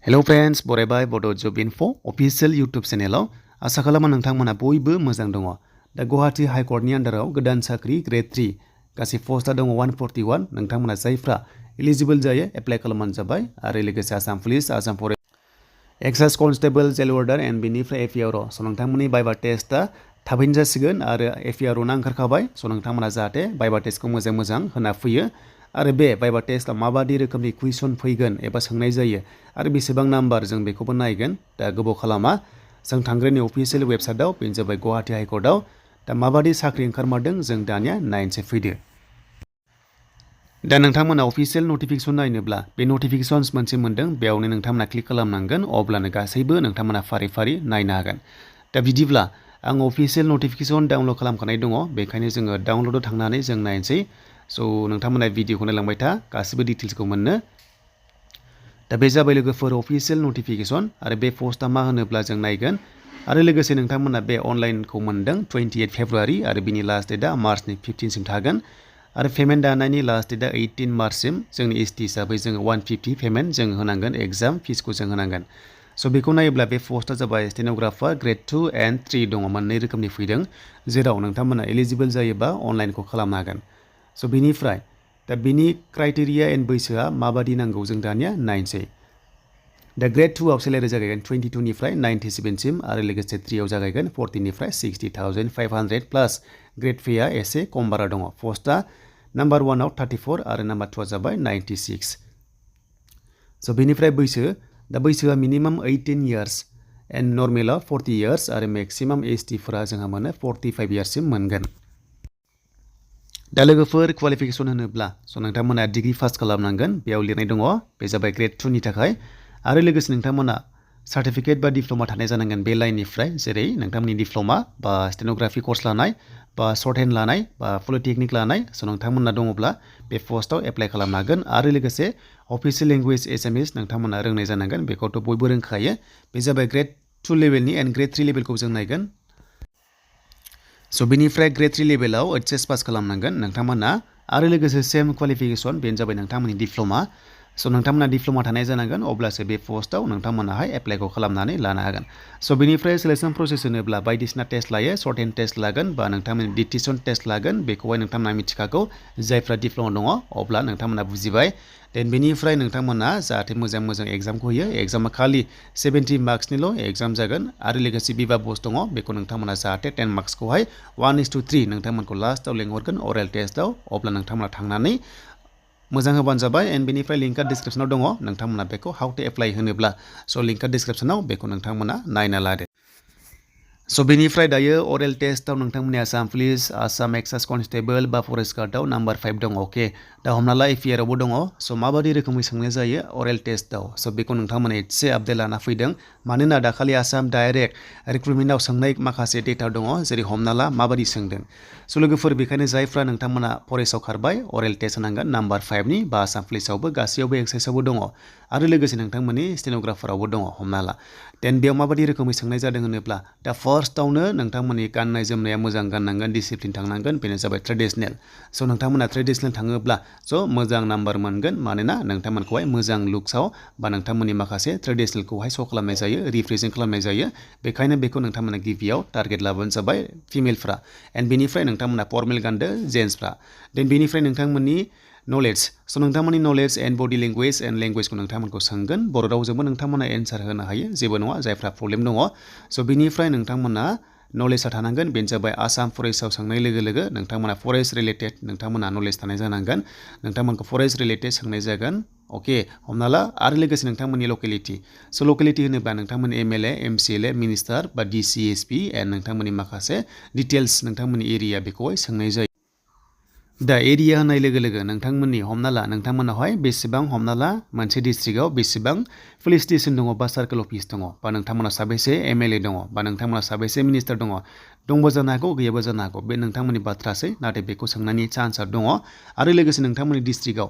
Hello friends, बरायबाय Bodo Job Info official YouTube channel आसा खालामो नोंथांमोना बयबो मोजां दङ। दा गुवाहाटी हाई कर्टनि आन्डाराव गोदान साख्रि ग्रेड 3 गासै पस्टआ दङ 141 नोंथांमोना जायफ्रा एलिजिबल जायो एप्लाइ खालामबानो जाबाय आरो लोगोसे Assam police Assam forest excise constable jail warder and बेनिफ्राय एफिआर स' नोंथांमोननि बाइबा टेस्टआ थाबैनो जासिगोन आरो एफिआर ना ओंखारखाबाय स' नोंथांमोना जाहाथे बाइबा टेस्टखौ मोजां होना फैयो आरो बे बाइबा टेस्टआव माबादि रोखोमनि कुइसन फैगोन एबा सोंनाय जायो आरो बेसेबां नाम्बार जों बेखौबो नायगोन दा गोबाव खालामा जों थांग्रोनि अफिसियेल वेबसाइटआव बेनो जाबाय गुवाहाटी हाई कर्टआव दा माबादि साख्रि ओंखारमारदों जों दानिया नायनोसै फैदो। दा नोंथांमोना अफिसियेल नटिफिकेसन नायनोब्ला बे नटिफिकेसन्स मोनसे मोनदों बेयावनो नोंथांमोना क्लिक खालामनांगोन अब्लानो गासैबो नोंथांमोना फारि फारि नायनो हागोन। दा बिदिब्ला आं अफिसियेल नटिफिकेसन डाउनलड खालामखानाय दङ बेखायनो जोङो डाउनलडआव थांनानै जों नायनोसै स' नोंथांमोना भिडिअखौ नायलांबाय था गासिबो डिटेल्सखौ मोननो। दा बे जाबाय लोगोफोर अफिसियेल नटिफिकेसन आरो बे पस्टआ मा होनोब्ला जों नायगोन आरो लोगोसे नोंथांमोना बे अनलाइनखौ मोनदों 28 फेब्रुवारि आरो बिनि लास्ट डेटआ मार्चनि 15सिम थागोन आरो पेमेन्ट दानायनि लास्ट डेटआ 18 मार्चसिम जोंनि एसटि हिसाबै जोङो 150 पेमेन्ट जों होनांगोन एग्जाम फिसखौ जों होनांगोन। स' बेखौ नायोब्ला बे पस्टआ जाबाय स्टेनोग्राफार ग्रेड 2 एन्ड 3 दङ मोननै रोखोमनि फैदों जेराव नोंथांमोना एलिजिबल जायोबा अनलाइनखौ खालामनो हागोन। स' बेनिफ्राय दा बिनि क्राइटेरिया एन्ड बैसोआ माबादि नांगौ जों दानिया नायनोसै। दा ग्रेड 2 आव सेलेरि जागायगोन 22 निफ्राय 97सिम आरो लोगोसे 3 आव जागायगोन 14 निफ्राय 60,500 प्लास ग्रेड पेआ एसे खम बारा दङ। पस्टआ नाम्बार 1 आव 34 आरो नाम्बार 2 आ जाबाय 96। स' बेनिफ्राय दा बैसोआ मिनिमाम 18 इयार्स एन्ड नर्मेलाव 40 इयार्स आरो मेक्सिमाम एसटिफोरा जोंहा मोनो 45 इयार्ससिम मोनगोन। दा लोगोफोर क्वालिफिकेसन होनोब्ला स' नोंथांमोना डिग्री पास खालामनांगोन बेयाव लिरनाय दङ बे जाबाय ग्रेड 2 नि थाखाय आरो लोगोसे नोंथांमोना सार्टिफिकेट बा डिप्ल'मा थानाय जानांगोन बे लाइननिफ्राय जेरै नोंथांमोननि डिप्ल'मा बा स्टेनोग्राफि कर्स लानाय बा शर्ट हेन्ड लानाय बा पलिटेकनिक लानाय स' नोंथांमोना दङब्ला बे पस्टआव एप्लाइ खालामनो हागोन आरो लोगोसे अफिसियेल लेंगुवेज एसामिस नोंथांमोना रोंनाय जानांगोन बेखौथ' बयबो रोंखायो बे जाबाय ग्रेड 2 लेभेलनि एन्ड ग्रेड 3 लेभेलखौ जों नायगोन। स' बेनिफ्राय ग्रेड 3 लेभेलाव एचएस पास खालामनांगोन नोंथांमोना आरो लोगोसे सेम क्वालिफिकेसन बेनो जाबाय नोंथांमोननि डिप्ल'मा स' नोंथांमोना डिप्ल'मा थानाय जानांगोन अब्लासो बे पस्टआव नोंथांमोनाहाय एप्लाइखौ खालामनानै लानो हागोन। स' बेनिफ्राय सिलेक्सन प्रसेस होनोब्ला बायदिसिना टेस्ट लायो शर्ट हेन्ड टेस्ट लागोन बा नोंथांमोननि डिक्टेसन टेस्ट लागोन बेखौहाय नोंथांमोना मिथिखागौ जायफ्रा डिप्ल'मा दङ अब्ला नोंथांमोना बुजिबाय देन बेनिफ्राय नोंथांमोना जाहाथे मोजां एग्जामखौ होयो एग्जामा खालि 70 मार्क्सनिल' एग्जाम जागोन आरो लोगोसे भिभा पस्ट दङ बेखौ नोंथांमोना जाहाथे 10 मार्क्सखौहाय 1:3 नोंथांमोनखौ लास्टआव लेंहरगोन अरेल टेस्टआव अब्ला नोंथांमोना थांनानै मोजां होबानो जाबाय एन्ड बेनिफ्राय लिंकआ डिसक्रिपसनाव दङ नोंथांमोना बेखौ हाउ टु एप्लाइ होनोब्ला स' लिंकआ डिसक्रिपसनाव बेखौ नोंथांमोना नायना लादो। स' बेनिफ्राय दायो अरेल टेस्टआव नोंथांमोननि Assam police Assam excise constable बा फरेस्ट गार्डआव नाम्बार 5 दङ अके दा हमना ला एफिआरआवबो दङ स' माबादि रोखोमै सोंनाय जायो अरेल टेस्टआव स' बेखौ नोंथांमोना एसे आपडेट लाना फैदों मानोना दाखालि आसाम डाइरेक्ट रिक्रुटमेन्टआव सोंनाय माखासे डेटा दङ जेरै हमना ला माबादि सोंदों स' लोगोफोर बेखायनो जायफ्रा नोंथांमोना फरेस्टआव खारबाय अरेल टेस्ट होनांगोन नाम्बार 5नि बा आसाम पुलिसआवबो गासैयावबो एक्साइजआवबो दङ आरो लोगोसे नोंथांमोननि स्टेनोग्राफारावबो दङ हमना ला देन बेयाव माबादि रोखोमै सोंनाय जादों होनोब्ला दा फार्स्टआवनो नोंथांमोननि गाननाय जोमनाया मोजां गाननांगोन डिसिप्लिन थांनांगोन बेनो जाबाय ट्रेडिसनेल स' नोंथांमोना ट्रेडिसनेल थाङोब्ला स' मोजां नाम्बार मोनगोन मानोना नोंथांमोनखौहाय मोजां लुक्सआव बा नोंथांमोननि माखासे ट्रेडिसनेलखौहाय श' खालामनाय जायो रिप्रेजेन्ट खालामनाय जायो बेखायनो बेखौ नोंथांमोना गिबियाव टारगेट लाबानो जाबाय फिमेलफ्रा एन्ड बेनिफ्राय नोंथांमोना फर्मेल गानदो जेन्ट्सफ्रा देन बेनिफ्राय नोंथांमोननि नलेज स' नोंथांमोननि knowledge and body language and लेंगुवेजखौ नोंथांमोनखौ सोंगोन बर' रावजोंबो नोंथांमोना एन्सार होनो हायो जेबो नङा जायफ्रा प्रब्लेम दङ स' बेनिफ्राय नोंथांमोना नलेजआ थानांगोन बेनो जाबाय आसाम फरेस्टआव सोंनाय लोगो लोगो नोंथांमोना फरेस्ट रिलेटेड नोंथांमोना नलेज थानाय जानांगोन नोंथांमोनखौ फरेस्ट रिलेटेड सोंनाय जागोन अके हमना ला आरो लोगोसे नोंथांमोननि लकेलिटि स' लकेलिटि होनोब्ला नोंथांमोननि एमएलए एमसिएलए मिनिस्टार बा डिसिएसपि एन्ड नोंथांमोननि माखासे डिटेल्स नोंथांमोननि एरिया बेखौहाय सोंनाय जायो। दा एरिया होननाय लोगो लोगो नोंथांमोननि हमना ला नोंथांमोनावहाय बेसेबां हमना ला मोनसे डिस्ट्रिक्टआव बेसेबां पुलिस स्टेसन दङ बा सार्कोल अफिस दङ बा नोंथांमोना साबेसे एमएलए दङ बा नोंथांमोना साबेसे मिनिस्टार दंबो जानो हागौ गैयाबो जानो हागौ बे नोंथांमोननि बाथ्रासै नाथाय बेखौ सोंनायनि चान्सआ दङ आरो लोगोसे नोंथांमोननि डिस्ट्रिक्टआव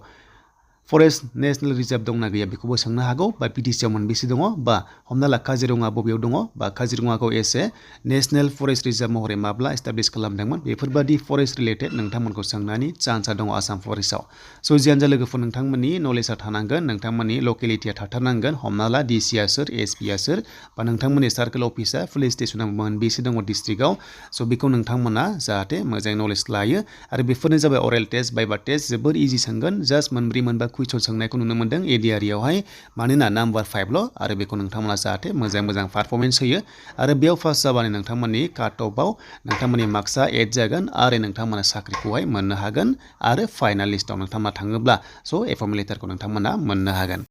फरेस्ट नेशनेल रिजार्भ दंना गैया बेखौबो सोंनो हागौ बा पिटिसिआव मोनबेसे दङ बा हमना ला काजिरङा बबेयाव दङ बा काजिरङाखौ एसे नेशनेल फरेस्ट रिजार्भ महरै माब्ला एस्टाब्लिश खालामदोंमोन बेफोरबादि फरेस्ट रिलेटेड नोंथांमोनखौ सोंनायनि चान्सआ दङ आसाम फरेस्टआव स' जियानो जा लोगोफोर नोंथांमोननि नलेजआ थानांगोन नोंथांमोननि लकेलिटिया थाथारनांगोन हमना ला डिसिआ सोर एसपिआ सोर बा नोंथांमोननि सार्केल अफिसा पुलिस स्टेसना मोनबेसे दङ डिस्ट्रिक्टआव स' बेखौ नोंथांमोना जाहाथे मोजाङै नलेज लायो आरो बेफोरनो जाबाय अरेल टेस्ट बाइबा टेस्ट जोबोर इजि सोंगोन जास्ट मोनब्रै मोनबा कुइसन सोंनायखौ नुनो मोन्दों एडिआरियावहाय मानोना नाम्बार 5ल' आरो बेखौ नोंथांमोना जाहाथे मोजां पारफरमेन्स होयो आरो बेयाव पास जाबानो नोंथांमोननि काट अफआव नोंथांमोननि मार्क्सआ 8 जागोन आरो नोंथांमोना साख्रिखौहाय मोननो हागोन आरो फाइनाल लिस्टआव नोंथांमोना थाङोब्ला स' एपइन्टमेन्ट लेटारखौ नोंथांमोना मोननो हागोन